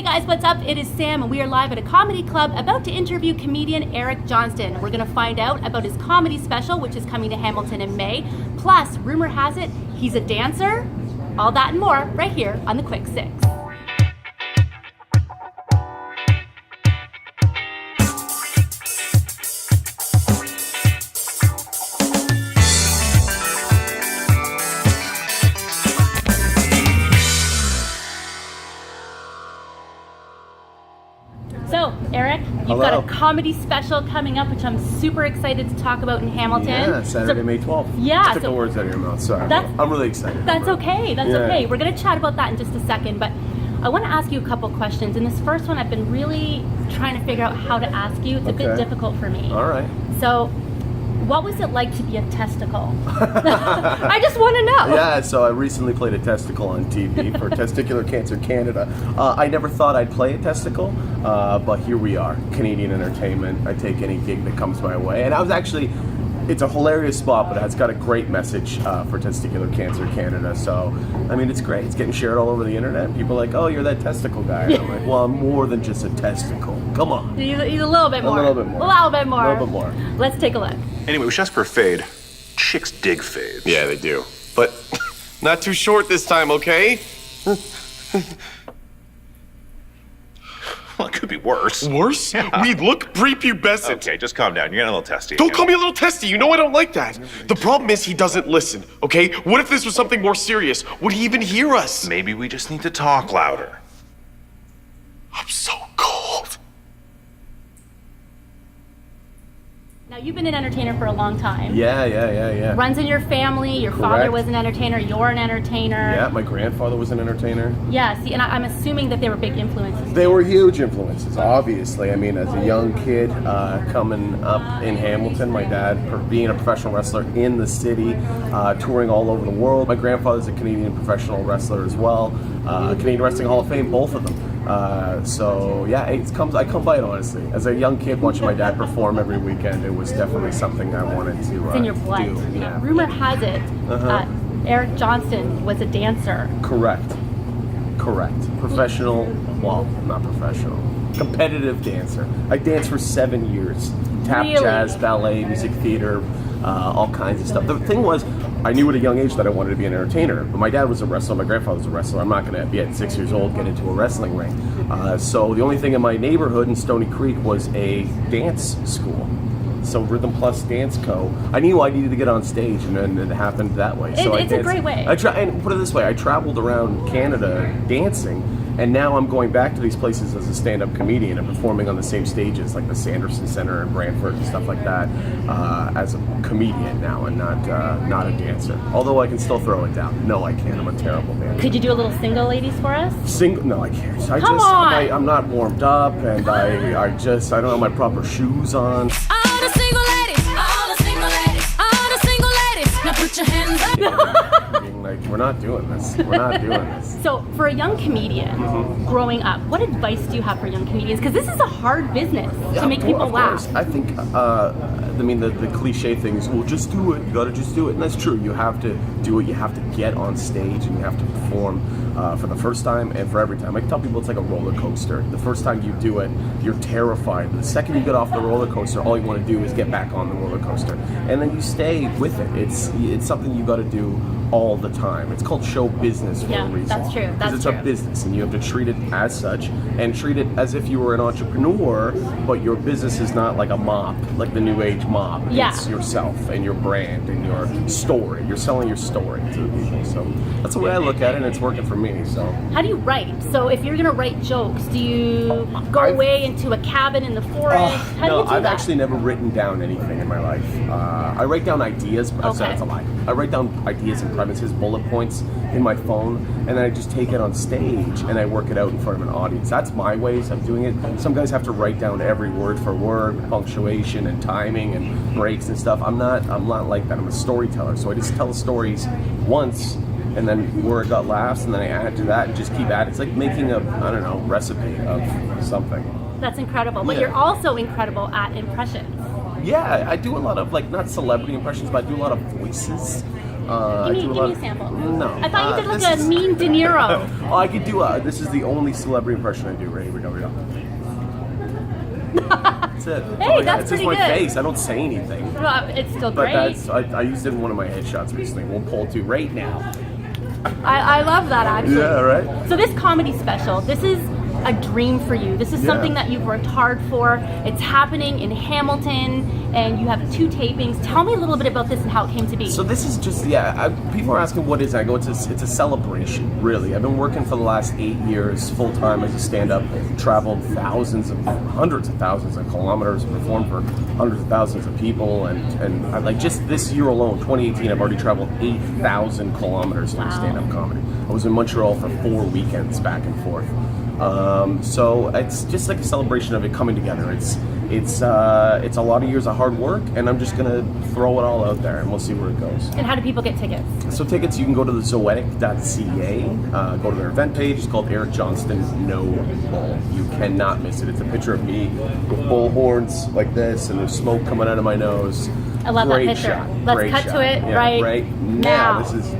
guys, what's up? It is Sam and we are live at a comedy club about to interview comedian Eric Johnston. We're going to find out about his comedy special, which is coming to Hamilton in May. Plus, rumor has it, he's a dancer. All that and more right here on The Quick Six. So, Eric, you've got a comedy special coming up, which I'm super excited to talk about in Hamilton. Yeah, Saturday, May 12th. Yeah. Took the words out of your mouth, sorry. I'm really excited. That's okay, okay. We're going to chat about that in just a second, but I want to ask you a couple questions. And this first one, I've been really trying to figure out how to ask you. It's a bit difficult for me. All right. So, what was it like to be a testicle? I just want to know. Yeah, so I recently played a testicle on TV for Testicular Cancer Canada. I never thought I'd play a testicle, but here we are, Canadian entertainment. I take any gig that comes my way. And I was actually, it's a hilarious spot, but it's got a great message for Testicular Cancer Canada. So, I mean, it's great. It's getting shared all over the internet. People are like, oh, you're that testicle guy. And I'm like, well, I'm more than just a testicle. Come on. He's a little bit more. A little bit more. A little bit more. A little bit more. Let's take a look. Anyway, we should ask for a fade. Chicks dig fades. Yeah, they do. But not too short this time, okay? Well, it could be worse. Worse? Yeah. We look prepubescent. Okay, just calm down. You're getting a little testy. Don't call me a little testy. You know I don't like that. The problem is he doesn't listen, okay? What if this was something more serious? Would he even hear us? Maybe we just need to talk louder. I'm so cold. Now, you've been an entertainer for a long time. Yeah. Runs in your family. Your father was an entertainer. You're an entertainer. Yeah, my grandfather was an entertainer. Yeah, see, and I'm assuming that they were big influences. They were huge influences, obviously. I mean, as a young kid coming up in Hamilton, my dad being a professional wrestler in the city, touring all over the world. My grandfather's a Canadian professional wrestler as well. Canadian Wrestling Hall of Fame, both of them. So yeah, I come by it honestly. As a young kid watching my dad perform every weekend, it was definitely something I wanted to it's in your blood. do. Yeah. Rumor has it, Eric Johnston was a dancer. Correct. Professional, well, not professional. Competitive dancer. I danced for 7 years. Tap, Really? jazz, ballet, music theater, all kinds of stuff. The thing was, I knew at a young age that I wanted to be an entertainer, but my dad was a wrestler, my grandfather was a wrestler. I'm not going to, at 6 years old, get into a wrestling ring. So the only thing in my neighborhood in Stony Creek was a dance school. So Rhythm Plus Dance Co. I knew I needed to get on stage, and it happened that way. So it's a great way. And put it this way, I traveled around Canada dancing, and now I'm going back to these places as a stand-up comedian and performing on the same stages, like the Sanderson Center in Brantford and stuff like that, as a comedian now and not a dancer. Although I can still throw it down. No, I can't. I'm a terrible dancer. Could you do a little single ladies for us? No, I can't. Come on! I'm not warmed up, and I don't have my proper shoes on. All the single ladies, now put your hands up. Being like, we're not doing this. So, for a young comedian growing up, what advice do you have for young comedians? Because this is a hard business to make people laugh. I think, the cliche thing is, well, just do it. You got to just do it. And that's true. You have to do it. You have to get on stage and you have to perform for the first time and for every time. I tell people it's like a roller coaster. The first time you do it, you're terrified. The second you get off the roller coaster, all you want to do is get back on the roller coaster. And then you stay with it. It's something you got to do all the time. It's called show business for a reason. That's true. Because it's a business and you have to treat it as such and treat it as if you were an entrepreneur, but your business is not like a mop, like the new age mop. Yeah. It's yourself and your brand and your story. You're selling your story to the people. So that's the way I look at it, and it's working for me. So how do you write? So if you're going to write jokes, do you go away into a cabin in the forest? How do you do I've that? actually never written down anything in my life. I write down ideas, but that's a lie. I write down ideas and premises, bullet points in my phone, and then I just take it on stage and I work it out in front of an audience. That's my ways of doing it. Some guys have to write down every word for word, punctuation and timing and breaks and stuff. I'm not like that. I'm a storyteller, so I just tell stories once, and then where it got laughs, and then I add to that and just keep at it. It's like making a, recipe of something. That's incredible. But you're also incredible at impressions. Yeah, I do a lot of, not celebrity impressions, but I do a lot of voices. Give me a sample. No. I thought you did like this a is- mean De Niro. Oh, I could do this is the only celebrity impression I do. Ready? Here we go. That's it. Hey, It's that's just pretty my good. face. I don't say anything. Well, it's still But great. I used it in one of my headshots recently. We'll pull to right now. I love that actually. Yeah, right? So this comedy special, this is a dream for you. This is Yeah. something that you've worked hard for. It's happening in Hamilton, and you have 2 tapings. Tell me a little bit about this and how it came to be. So this is just, people are asking what is it? I go, it's a celebration, really. I've been working for the last 8 years full-time as a stand-up, traveled hundreds of thousands of kilometers, performed for hundreds of thousands of people, and I, like just this year alone, 2018, I've already traveled 8,000 kilometers doing stand-up comedy. I was in Montreal for 4 weekends back and forth. So it's just like a celebration of it coming together. It's a lot of years of hard work, and I'm just gonna throw it all out there, and we'll see where it goes. And how do people get tickets? So tickets, you can go to the zoetic.ca, go to their event page. It's called Eric Johnston No Bull. You cannot miss it. It's a picture of me with bull horns like this, and there's smoke coming out of my nose. I love Great that picture. shot. Let's Great cut shot. to it Yeah, right now. This is.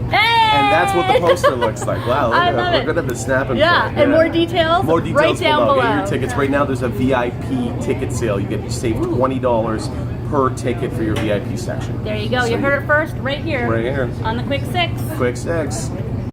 Hey! And that's what the poster looks like. Wow, I love we're it. good at the snap and Yeah, photo. and more details? More details Right down below. Get below. your tickets. Right now there's a VIP ticket sale. You get to save $20 per ticket for your VIP section. There you go. So You heard it first right here. Right here. On the Quick 6. Quick 6.